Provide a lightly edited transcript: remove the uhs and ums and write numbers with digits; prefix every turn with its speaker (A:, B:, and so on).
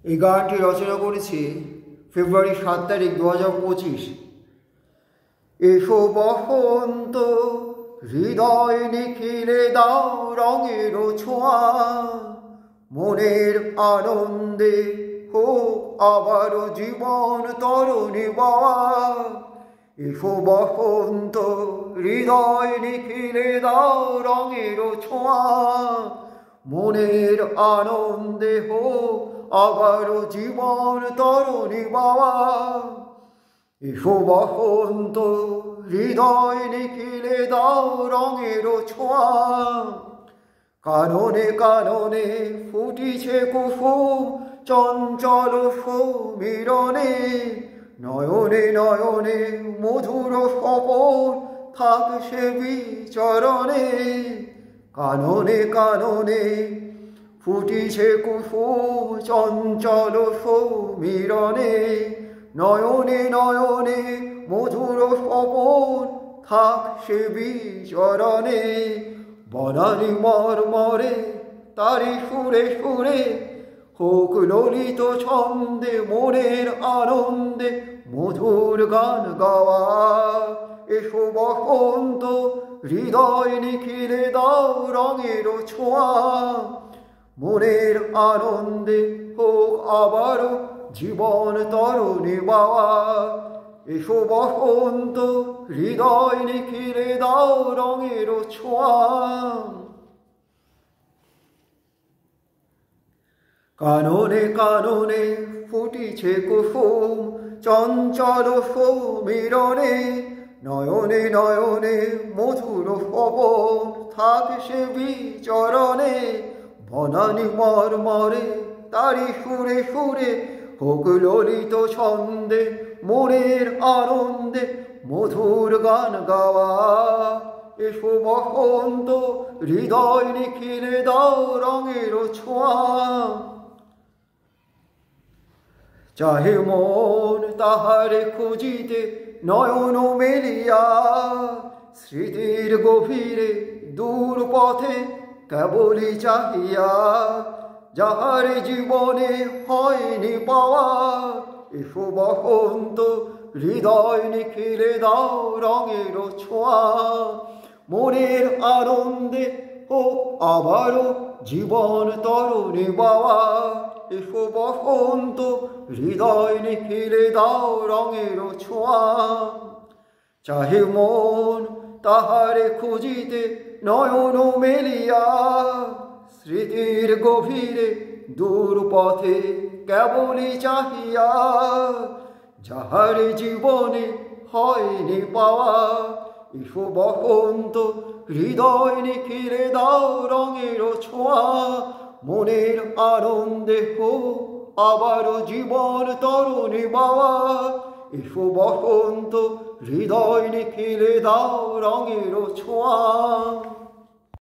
A: এই গানটি রচনা করেছি ফেব্রুয়ারি ৭ তারিখ ২০২৫। এসো বসন্ত হৃদয় নিখিলে দাও রঙের ছোঁয়া, মনের আনন্দে হোক আবার জীবন তরণী বাওয়া। এসো বসন্ত হৃদয় নিখিলে দাও রঙের ছোঁয়া, মনের আনন্দে হোক আবার জীবন তরণী বাওয়া। এসো বসন্ত হৃদয় নিখিলে দাও রঙের ছোঁয়া, কাননে কাননে ফুটিছে কুসুম চঞ্চল সমীরণে, নয়নে নয়নে মধুর স্বপন থাক সে বিচরণে। কাননে কাননে ফুটিছে কুসুম চঞ্চল সমীরণে, নয়নে নয়নে মধুর স্বপন থাক সে বিচরণে। বনানী মর্মরে তারি সুরে সুরে হোক ললিত ছন্দে মনের আনন্দে মধুর গান গাওয়া। এসো বসন্ত হৃদয় নিখিলে দাও রঙের ছোঁয়া, মনের আনন্দে হোক আবারও জীবন তরণী বাওয়া। এসো বসন্ত হৃদয় নিখিলে দাও রঙের ছোঁয়া। কাননে কাননে ফুটিছে কুসুম চঞ্চল সমীরণে, নয়নে নয়নে মধুর স্বপন থাক সে বিচরণে। বনানী মর্মরে তারি সুরে সুরে হোক ললিত ছন্দে মনের আনন্দে মধুর গান গাওয়া। এসো বসন্ত হৃদয় নিখিলে দাও রঙের ছোঁয়া। চাহে মন তাহারে খুঁজিতে নয়ন মেলিয়া, স্মৃতির গভীরে দূর পথে কেবলই চাহিয়া, যাহার জীবনে হয়নি পাওয়া। এসো বসন্ত হৃদয় নিখিলে দাও রঙের ছোঁয়া, মনের আনন্দে হোক আবারও জীবন তরণী বাওয়া। এসো বসন্ত হৃদয় নিখিলে দাও রঙের ছোঁয়া। চাহে মন তাহারে খুঁজিতে নয়ন মেলিয়া, স্মৃতির গভীরে দূর পথে কেবলই চাহিয়া, যাহার জীবনে হয়নি পাওয়া। এসো বসন্ত হৃদয় নিখিলে দাও রঙের ছোঁয়া, মনের আনন্দে হোক আবারও জীবন তরণী বাওয়া। এসো বসন্ত হৃদয় নিখিলে দাও রঙের ছোঁয়া।